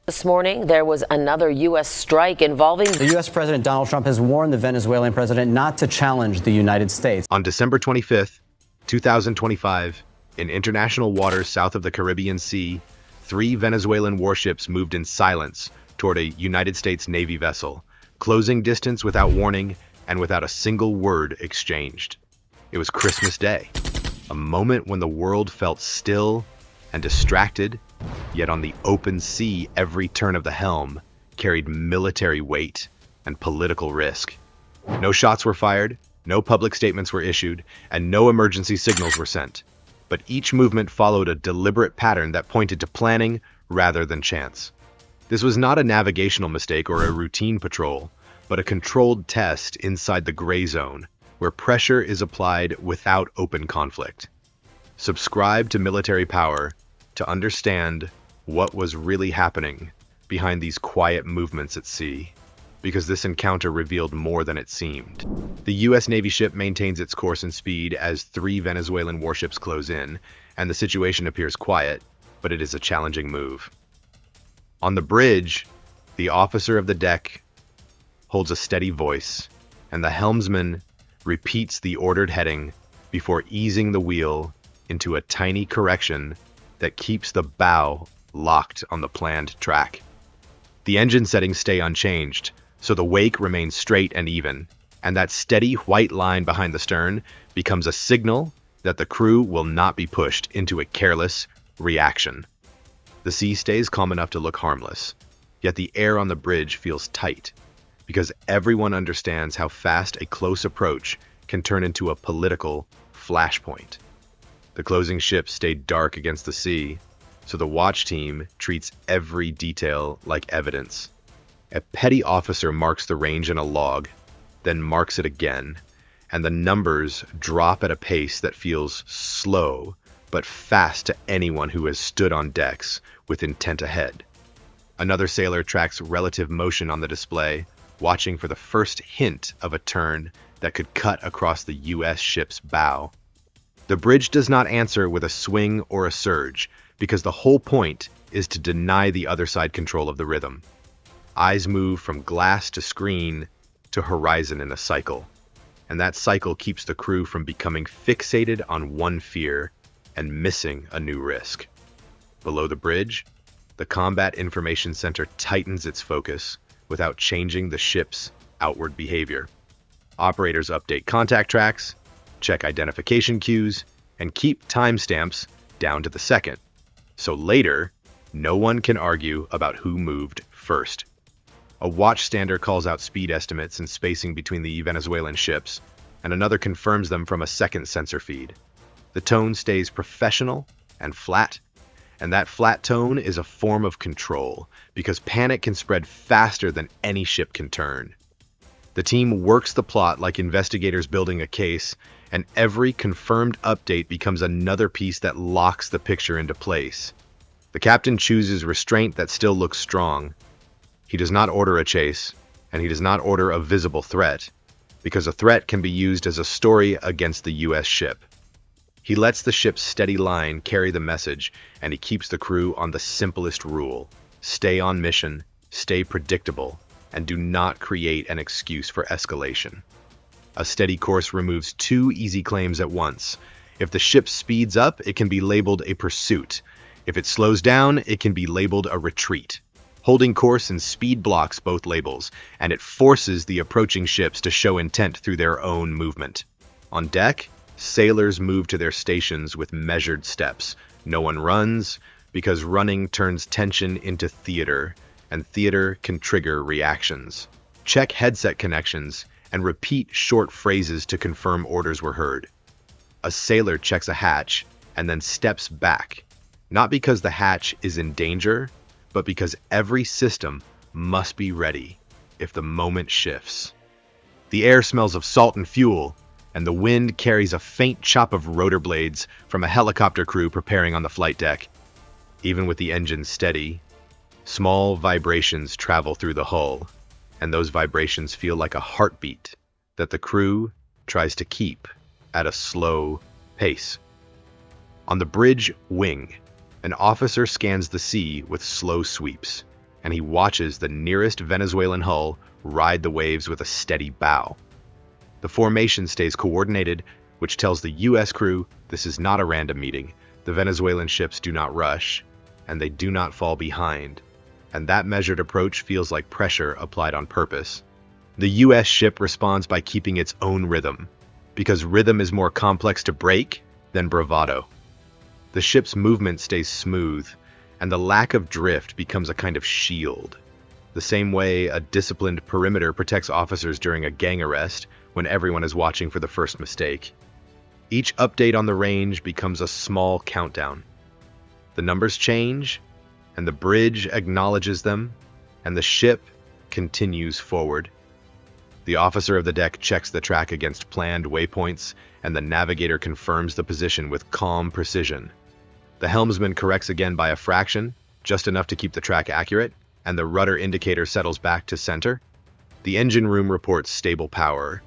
This morning, there was another U.S. strike involving... The U.S. President Donald Trump has warned the Venezuelan president not to challenge the United States. On December 25th, 2025, in international waters south of the Caribbean Sea, 3 Venezuelan warships moved in silence toward a United States Navy vessel, closing distance without warning and without a single word exchanged. It was Christmas Day, a moment when the world felt still and distracted, yet on the open sea, every turn of the helm carried military weight and political risk. No shots were fired, no public statements were issued, and no emergency signals were sent. But each movement followed a deliberate pattern that pointed to planning rather than chance. This was not a navigational mistake or a routine patrol, but a controlled test inside the gray zone, where pressure is applied without open conflict. Subscribe to Military Power to understand what was really happening behind these quiet movements at sea, because this encounter revealed more than it seemed. The U.S. Navy ship maintains its course and speed as 3 Venezuelan warships close in, and the situation appears quiet, but it is a challenging move. On the bridge, the officer of the deck holds a steady voice, and the helmsman repeats the ordered heading before easing the wheel into a tiny correction that keeps the bow locked on the planned track. The engine settings stay unchanged, so the wake remains straight and even, and that steady white line behind the stern becomes a signal that the crew will not be pushed into a careless reaction. The sea stays calm enough to look harmless, yet the air on the bridge feels tight, because everyone understands how fast a close approach can turn into a political flashpoint. The closing ships stay dark against the sea, so the watch team treats every detail like evidence. A petty officer marks the range in a log, then marks it again, and the numbers drop at a pace that feels slow but fast to anyone who has stood on decks with intent ahead. Another sailor tracks relative motion on the display, watching for the first hint of a turn that could cut across the U.S. ship's bow. The bridge does not answer with a swing or a surge, because the whole point is to deny the other side control of the rhythm. Eyes move from glass to screen to horizon in a cycle, and that cycle keeps the crew from becoming fixated on one fear and missing a new risk. Below the bridge, the Combat Information Center tightens its focus without changing the ship's outward behavior. Operators update contact tracks, check identification cues, and keep timestamps down to the second. So later, no one can argue about who moved first. A watchstander calls out speed estimates and spacing between the Venezuelan ships, and another confirms them from a second sensor feed. The tone stays professional and flat, and that flat tone is a form of control, because panic can spread faster than any ship can turn. The team works the plot like investigators building a case, and every confirmed update becomes another piece that locks the picture into place. The captain chooses restraint that still looks strong. He does not order a chase, and he does not order a visible threat, because a threat can be used as a story against the U.S. ship. He lets the ship's steady line carry the message, and he keeps the crew on the simplest rule: stay on mission, stay predictable, and do not create an excuse for escalation. A steady course removes 2 easy claims at once. If the ship speeds up, it can be labeled a pursuit. If it slows down, it can be labeled a retreat. Holding course and speed blocks both labels, and it forces the approaching ships to show intent through their own movement. On deck, sailors move to their stations with measured steps. No one runs, because running turns tension into theater, and theater can trigger reactions. Check headset connections and repeat short phrases to confirm orders were heard. A sailor checks a hatch and then steps back, not because the hatch is in danger, but because every system must be ready if the moment shifts. The air smells of salt and fuel, and the wind carries a faint chop of rotor blades from a helicopter crew preparing on the flight deck. Even with the engine steady, small vibrations travel through the hull, and those vibrations feel like a heartbeat that the crew tries to keep at a slow pace. On the bridge wing, an officer scans the sea with slow sweeps. and he watches the nearest Venezuelan hull ride the waves with a steady bow. The formation stays coordinated, which tells the U.S. crew this is not a random meeting. The Venezuelan ships do not rush, and they do not fall behind. And that measured approach feels like pressure applied on purpose. The U.S. ship responds by keeping its own rhythm, because rhythm is more complex to break than bravado. The ship's movement stays smooth, and the lack of drift becomes a kind of shield. The same way a disciplined perimeter protects officers during a gang arrest when everyone is watching for the first mistake. Each update on the range becomes a small countdown. The numbers change, and the bridge acknowledges them, and the ship continues forward. The officer of the deck checks the track against planned waypoints, and the navigator confirms the position with calm precision. The helmsman corrects again by a fraction, just enough to keep the track accurate, and the rudder indicator settles back to center. The engine room reports stable power,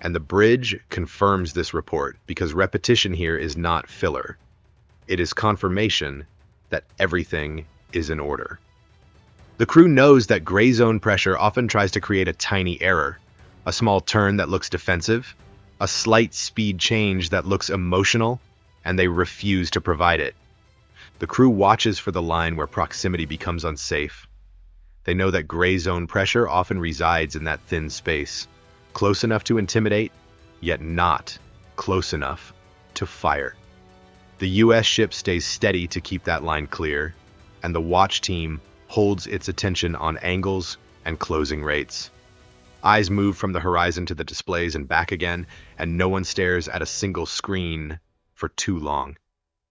and the bridge confirms this report because repetition here is not filler. It is confirmation that everything is in order. The crew knows that gray zone pressure often tries to create a tiny error, a small turn that looks defensive, a slight speed change that looks emotional, and they refuse to provide it. The crew watches for the line where proximity becomes unsafe. They know that gray zone pressure often resides in that thin space, close enough to intimidate, yet not close enough to fire. The U.S. ship stays steady to keep that line clear, and the watch team holds its attention on angles and closing rates. Eyes move from the horizon to the displays and back again, and no one stares at a single screen for too long.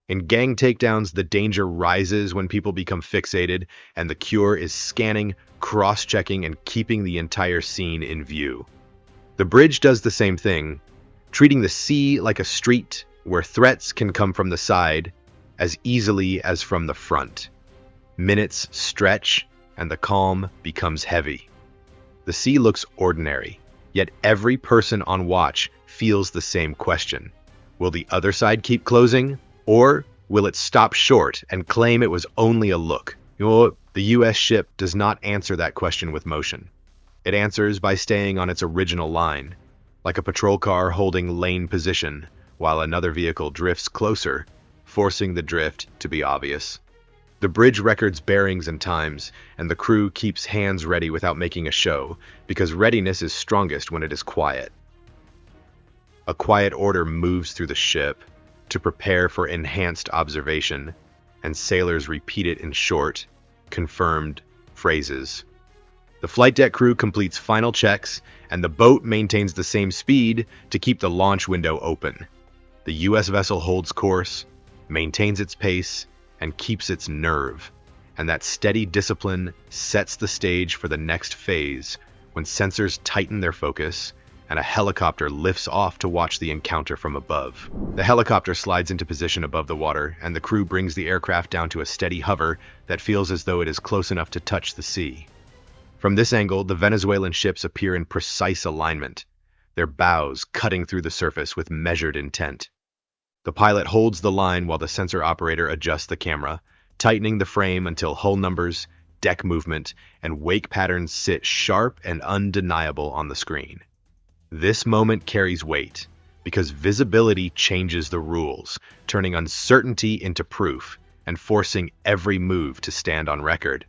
In gang takedowns, the danger rises when people become fixated, and the cure is scanning, cross-checking, and keeping the entire scene in view. The bridge does the same thing, treating the sea like a street where threats can come from the side as easily as from the front. Minutes stretch, and the calm becomes heavy. The sea looks ordinary, yet every person on watch feels the same question. Will the other side keep closing, or will it stop short and claim it was only a look? The U.S. ship does not answer that question with motion. It answers by staying on its original line, like a patrol car holding lane position, while another vehicle drifts closer, forcing the drift to be obvious. The bridge records bearings and times, and the crew keeps hands ready without making a show, because readiness is strongest when it is quiet. A quiet order moves through the ship to prepare for enhanced observation, and sailors repeat it in short, confirmed phrases. The flight deck crew completes final checks, and the boat maintains the same speed to keep the launch window open. The U.S. vessel holds course, maintains its pace, and keeps its nerve, and that steady discipline sets the stage for the next phase when sensors tighten their focus and a helicopter lifts off to watch the encounter from above. The helicopter slides into position above the water, and the crew brings the aircraft down to a steady hover that feels as though it is close enough to touch the sea. From this angle, the Venezuelan ships appear in precise alignment, their bows cutting through the surface with measured intent. The pilot holds the line while the sensor operator adjusts the camera, tightening the frame until hull numbers, deck movement, and wake patterns sit sharp and undeniable on the screen. This moment carries weight, because visibility changes the rules, turning uncertainty into proof and forcing every move to stand on record.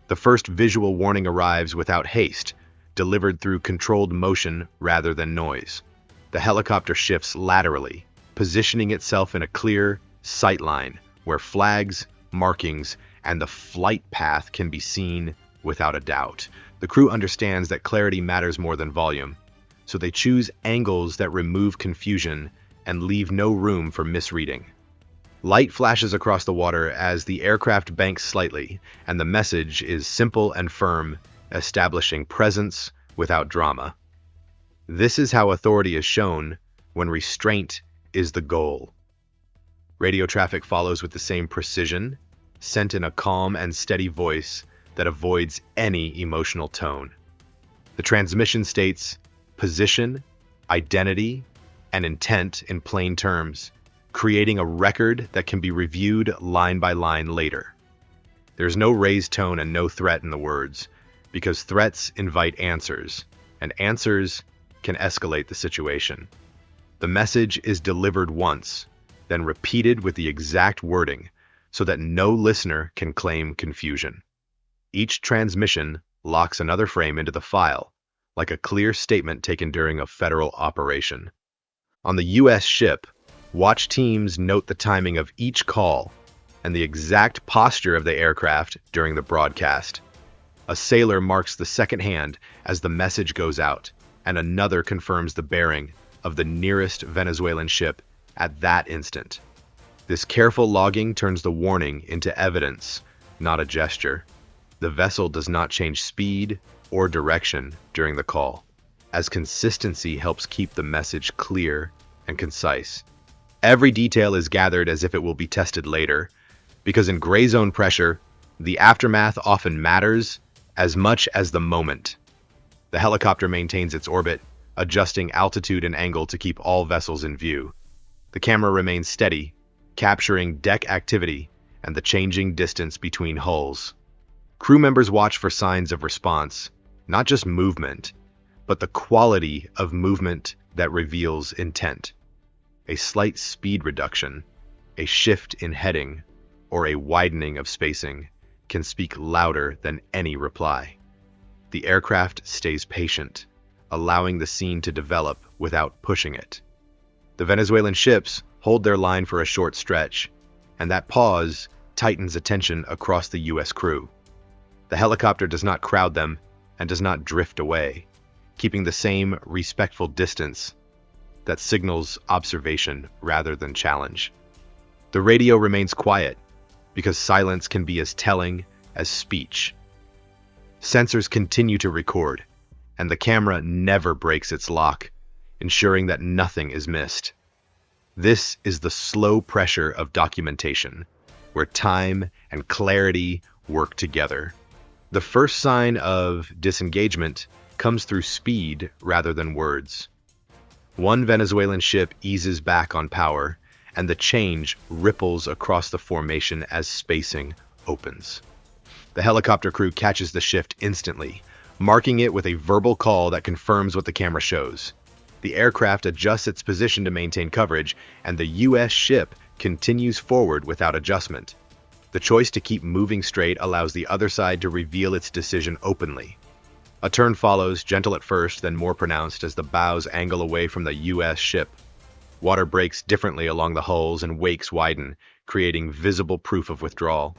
The first visual warning arrives without haste, delivered through controlled motion rather than noise. The helicopter shifts laterally, positioning itself in a clear sight line where flags, markings, and the flight path can be seen without a doubt. The crew understands that clarity matters more than volume, so they choose angles that remove confusion and leave no room for misreading. Light flashes across the water as the aircraft banks slightly, and the message is simple and firm, establishing presence without drama. This is how authority is shown when restraint is the goal. Radio traffic follows with the same precision, sent in a calm and steady voice that avoids any emotional tone. The transmission states position, identity, and intent in plain terms, creating a record that can be reviewed line by line later. There's no raised tone and no threat in the words, because threats invite answers, and answers can escalate the situation. The message is delivered once, then repeated with the exact wording, so that no listener can claim confusion. Each transmission locks another frame into the file, like a clear statement taken during a federal operation. On the U.S. ship, watch teams note the timing of each call and the exact posture of the aircraft during the broadcast. A sailor marks the second hand as the message goes out, and another confirms the bearing of the nearest Venezuelan ship at that instant. This careful logging turns the warning into evidence, not a gesture. The vessel does not change speed or direction during the call, as consistency helps keep the message clear and concise. Every detail is gathered as if it will be tested later, because in gray zone pressure, the aftermath often matters as much as the moment. The helicopter maintains its orbit, adjusting altitude and angle to keep all vessels in view. The camera remains steady, capturing deck activity and the changing distance between hulls. Crew members watch for signs of response, not just movement, but the quality of movement that reveals intent. A slight speed reduction, a shift in heading, or a widening of spacing can speak louder than any reply. The aircraft stays patient, allowing the scene to develop without pushing it. The Venezuelan ships hold their line for a short stretch, and that pause tightens attention across the U.S. crew. The helicopter does not crowd them and does not drift away, keeping the same respectful distance that signals observation rather than challenge. The radio remains quiet because silence can be as telling as speech. Sensors continue to record, and the camera never breaks its lock, ensuring that nothing is missed. This is the slow pressure of documentation, where time and clarity work together. The first sign of disengagement comes through speed rather than words. One Venezuelan ship eases back on power, and the change ripples across the formation as spacing opens. The helicopter crew catches the shift instantly, marking it with a verbal call that confirms what the camera shows. The aircraft adjusts its position to maintain coverage, and the U.S. ship continues forward without adjustment. The choice to keep moving straight allows the other side to reveal its decision openly. A turn follows, gentle at first, then more pronounced as the bows angle away from the U.S. ship. Water breaks differently along the hulls and wakes widen, creating visible proof of withdrawal.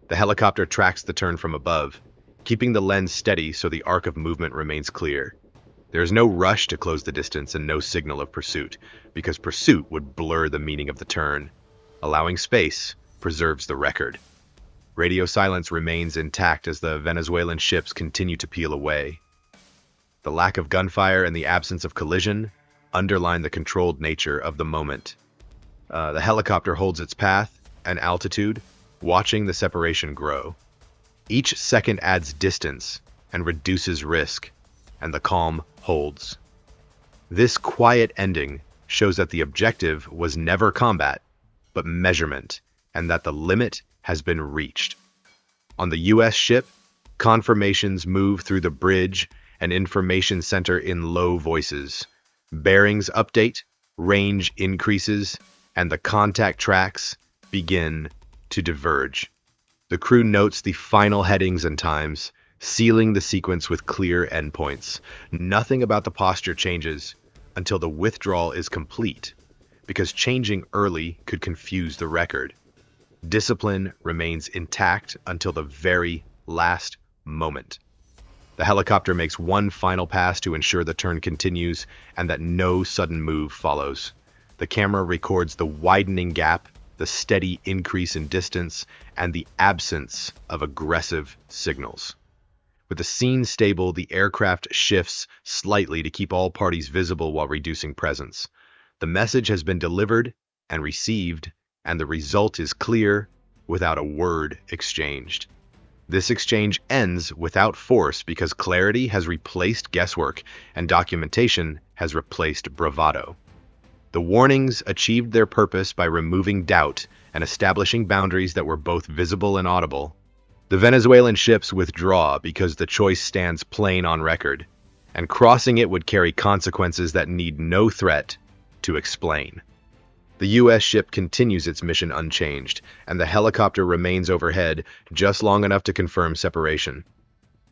The helicopter tracks the turn from above, keeping the lens steady so the arc of movement remains clear. There is no rush to close the distance and no signal of pursuit, because pursuit would blur the meaning of the turn. Allowing space preserves the record. Radio silence remains intact as the Venezuelan ships continue to peel away. The lack of gunfire and the absence of collision underline the controlled nature of the moment. The helicopter holds its path and altitude, watching the separation grow. Each second adds distance and reduces risk, and the calm holds. This quiet ending shows that the objective was never combat, but measurement, and that the limit has been reached. On the U.S. ship, confirmations move through the bridge and information center in low voices. Bearings update, range increases, and the contact tracks begin to diverge. The crew notes the final headings and times, sealing the sequence with clear endpoints. Nothing about the posture changes until the withdrawal is complete, because changing early could confuse the record. Discipline remains intact until the very last moment. The helicopter makes one final pass to ensure the turn continues and that no sudden move follows. The camera records the widening gap, the steady increase in distance, and the absence of aggressive signals. With the scene stable, the aircraft shifts slightly to keep all parties visible while reducing presence. The message has been delivered and received, and the result is clear without a word exchanged. This exchange ends without force because clarity has replaced guesswork and documentation has replaced bravado. The warnings achieved their purpose by removing doubt and establishing boundaries that were both visible and audible. The Venezuelan ships withdraw because the choice stands plain on record, and crossing it would carry consequences that need no threat to explain. The U.S. ship continues its mission unchanged, and the helicopter remains overhead just long enough to confirm separation.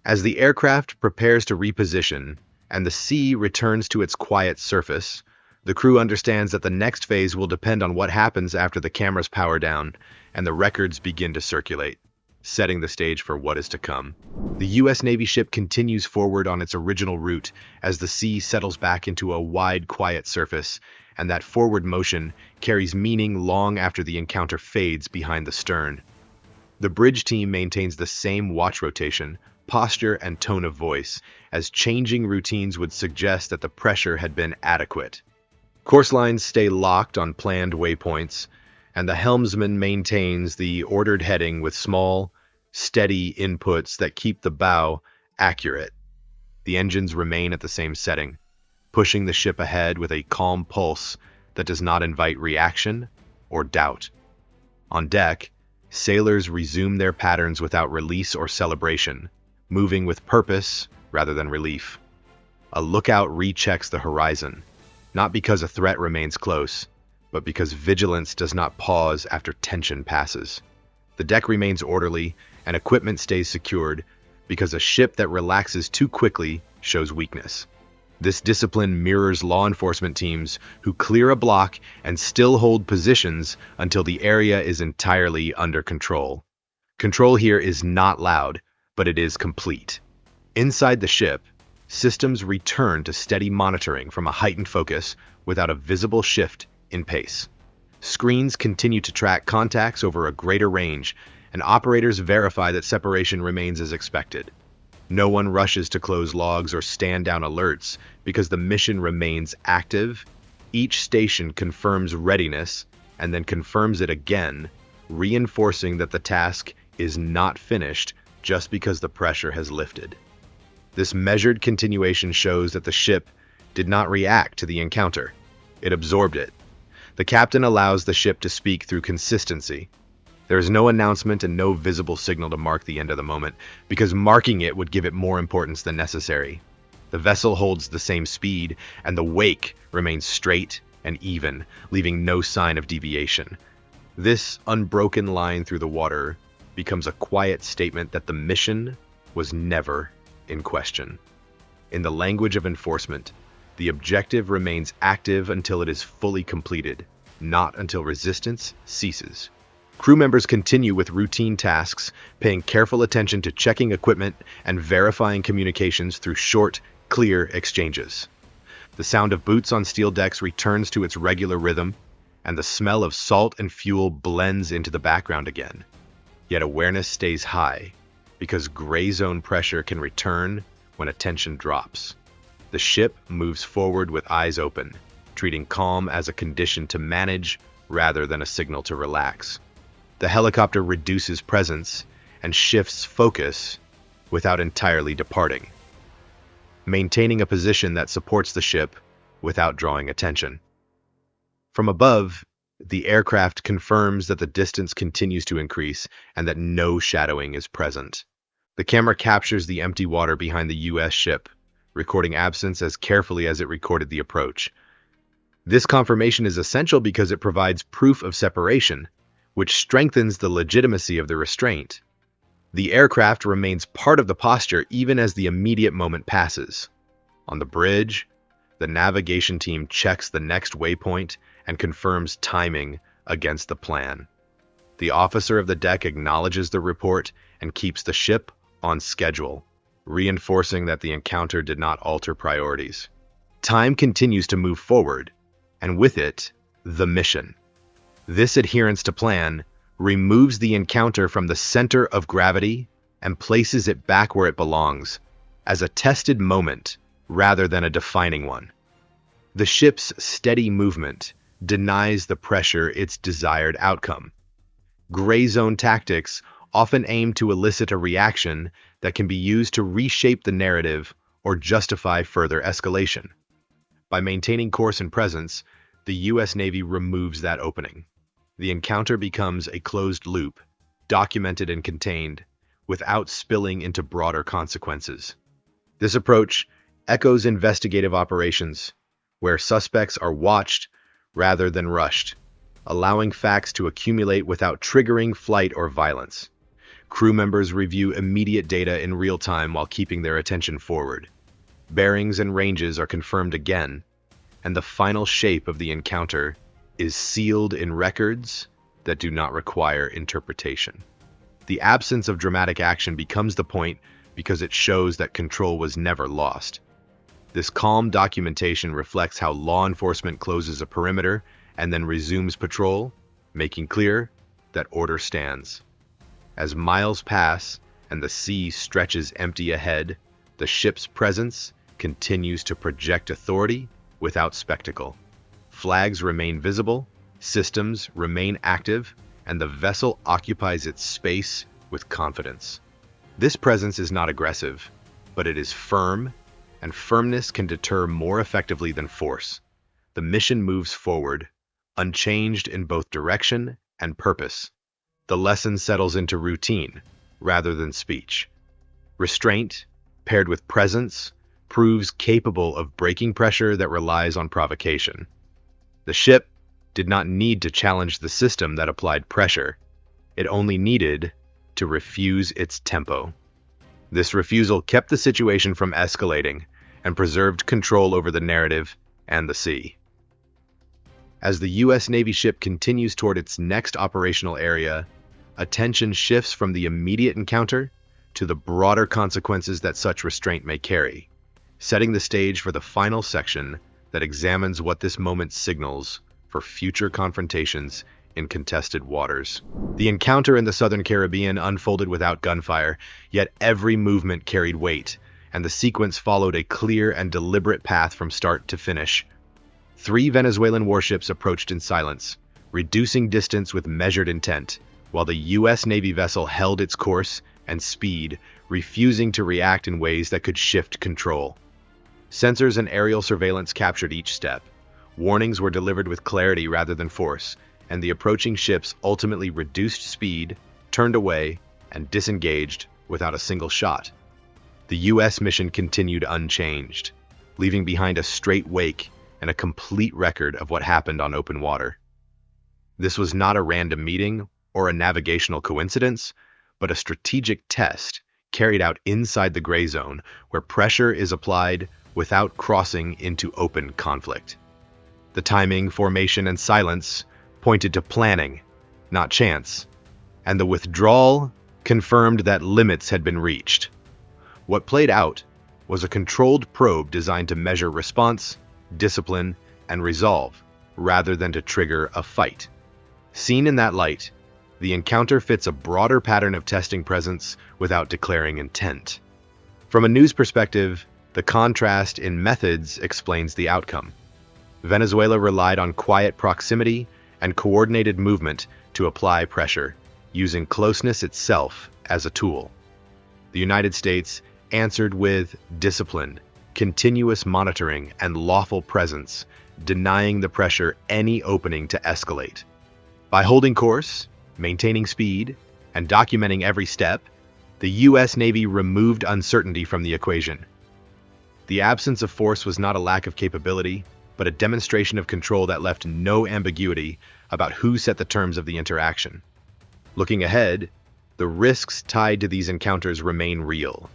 As the aircraft prepares to reposition and the sea returns to its quiet surface, the crew understands that the next phase will depend on what happens after the cameras power down and the records begin to circulate, setting the stage for what is to come. The U.S. Navy ship continues forward on its original route as the sea settles back into a wide, quiet surface, and that forward motion carries meaning long after the encounter fades behind the stern. The bridge team maintains the same watch rotation, posture, and tone of voice, as changing routines would suggest that the pressure had been adequate. Course lines stay locked on planned waypoints, and the helmsman maintains the ordered heading with small, steady inputs that keep the bow accurate. The engines remain at the same setting, pushing the ship ahead with a calm pulse that does not invite reaction or doubt. On deck, sailors resume their patterns without release or celebration, moving with purpose rather than relief. A lookout rechecks the horizon, not because a threat remains close, but because vigilance does not pause after tension passes. The deck remains orderly and equipment stays secured because a ship that relaxes too quickly shows weakness. This discipline mirrors law enforcement teams who clear a block and still hold positions until the area is entirely under control. Control here is not loud, but it is complete. Inside the ship, systems return to steady monitoring from a heightened focus without a visible shift in pace. Screens continue to track contacts over a greater range, and operators verify that separation remains as expected. No one rushes to close logs or stand down alerts because the mission remains active. Each station confirms readiness and then confirms it again, reinforcing that the task is not finished just because the pressure has lifted. This measured continuation shows that the ship did not react to the encounter. It absorbed it. The captain allows the ship to speak through consistency. There is no announcement and no visible signal to mark the end of the moment, because marking it would give it more importance than necessary. The vessel holds the same speed, and the wake remains straight and even, leaving no sign of deviation. This unbroken line through the water becomes a quiet statement that the mission was never in question. In the language of enforcement, the objective remains active until it is fully completed, not until resistance ceases. Crew members continue with routine tasks, paying careful attention to checking equipment and verifying communications through short, clear exchanges. The sound of boots on steel decks returns to its regular rhythm, and the smell of salt and fuel blends into the background again. Yet awareness stays high, because gray zone pressure can return when attention drops. The ship moves forward with eyes open, treating calm as a condition to manage rather than a signal to relax. The helicopter reduces presence and shifts focus without entirely departing, maintaining a position that supports the ship without drawing attention. From above, the aircraft confirms that the distance continues to increase and that no shadowing is present. The camera captures the empty water behind the U.S. ship, recording absence as carefully as it recorded the approach. This confirmation is essential because it provides proof of separation, which strengthens the legitimacy of the restraint. The aircraft remains part of the posture even as the immediate moment passes. On the bridge, the navigation team checks the next waypoint and confirms timing against the plan. The officer of the deck acknowledges the report and keeps the ship on schedule, reinforcing that the encounter did not alter priorities. Time continues to move forward, and with it, the mission. This adherence to plan removes the encounter from the center of gravity and places it back where it belongs, as a tested moment rather than a defining one. The ship's steady movement denies the pressure its desired outcome. Gray zone tactics often aim to elicit a reaction that can be used to reshape the narrative or justify further escalation. By maintaining course and presence, the U.S. Navy removes that opening. The encounter becomes a closed loop, documented and contained, without spilling into broader consequences. This approach echoes investigative operations, where suspects are watched rather than rushed, allowing facts to accumulate without triggering flight or violence. Crew members review immediate data in real time while keeping their attention forward. Bearings and ranges are confirmed again, and the final shape of the encounter is sealed in records that do not require interpretation. The absence of dramatic action becomes the point because it shows that control was never lost. This calm documentation reflects how law enforcement closes a perimeter and then resumes patrol, making clear that order stands. As miles pass and the sea stretches empty ahead, the ship's presence continues to project authority without spectacle. Flags remain visible, systems remain active, and the vessel occupies its space with confidence. This presence is not aggressive, but it is firm, and firmness can deter more effectively than force. The mission moves forward, unchanged in both direction and purpose. The lesson settles into routine rather than speech. Restraint, paired with presence, proves capable of breaking pressure that relies on provocation. The ship did not need to challenge the system that applied pressure. It only needed to refuse its tempo. This refusal kept the situation from escalating and preserved control over the narrative and the sea. As the U.S. Navy ship continues toward its next operational area, attention shifts from the immediate encounter to the broader consequences that such restraint may carry, setting the stage for the final section that examines what this moment signals for future confrontations in contested waters. The encounter in the Southern Caribbean unfolded without gunfire, yet every movement carried weight, and the sequence followed a clear and deliberate path from start to finish. 3 Venezuelan warships approached in silence, reducing distance with measured intent, while the U.S. Navy vessel held its course and speed, refusing to react in ways that could shift control. Sensors and aerial surveillance captured each step. Warnings were delivered with clarity rather than force, and the approaching ships ultimately reduced speed, turned away, and disengaged without a single shot. The U.S. mission continued unchanged, leaving behind a straight wake and a complete record of what happened on open water. This was not a random meeting or a navigational coincidence, but a strategic test carried out inside the gray zone, where pressure is applied without crossing into open conflict. The timing, formation, and silence pointed to planning, not chance, and the withdrawal confirmed that limits had been reached. What played out was a controlled probe designed to measure response, discipline, and resolve, rather than to trigger a fight. Seen in that light, the encounter fits a broader pattern of testing presence without declaring intent. From a news perspective, the contrast in methods explains the outcome. Venezuela relied on quiet proximity and coordinated movement to apply pressure, using closeness itself as a tool. The United States answered with discipline, continuous monitoring, and lawful presence, denying the pressure any opening to escalate. By holding course, maintaining speed, and documenting every step, the U.S. Navy removed uncertainty from the equation. The absence of force was not a lack of capability, but a demonstration of control that left no ambiguity about who set the terms of the interaction. Looking ahead, the risks tied to these encounters remain real.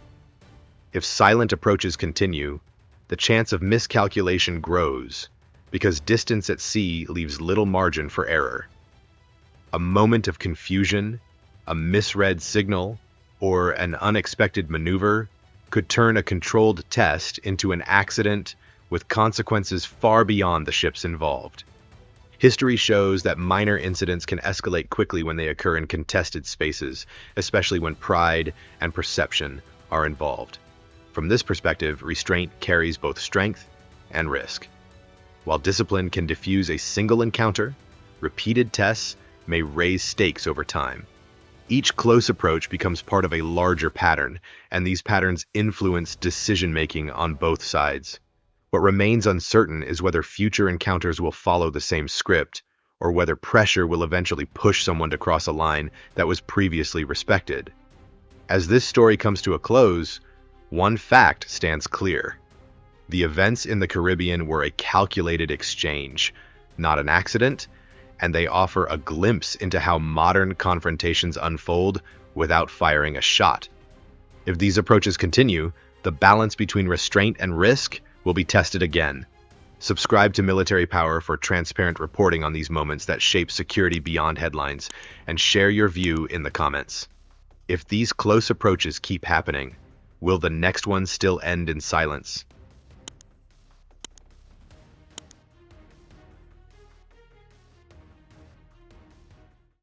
If silent approaches continue, the chance of miscalculation grows, because distance at sea leaves little margin for error. A moment of confusion, a misread signal, or an unexpected maneuver could turn a controlled test into an accident with consequences far beyond the ships involved. History shows that minor incidents can escalate quickly when they occur in contested spaces, especially when pride and perception are involved. From this perspective, restraint carries both strength and risk. While discipline can diffuse a single encounter, repeated tests may raise stakes over time. Each close approach becomes part of a larger pattern, and these patterns influence decision-making on both sides. What remains uncertain is whether future encounters will follow the same script, or whether pressure will eventually push someone to cross a line that was previously respected. As this story comes to a close, one fact stands clear. The events in the Caribbean were a calculated exchange, not an accident, and they offer a glimpse into how modern confrontations unfold without firing a shot. If these approaches continue, the balance between restraint and risk will be tested again. Subscribe to Military Power for transparent reporting on these moments that shape security beyond headlines, and share your view in the comments. If these close approaches keep happening, will the next one still end in silence?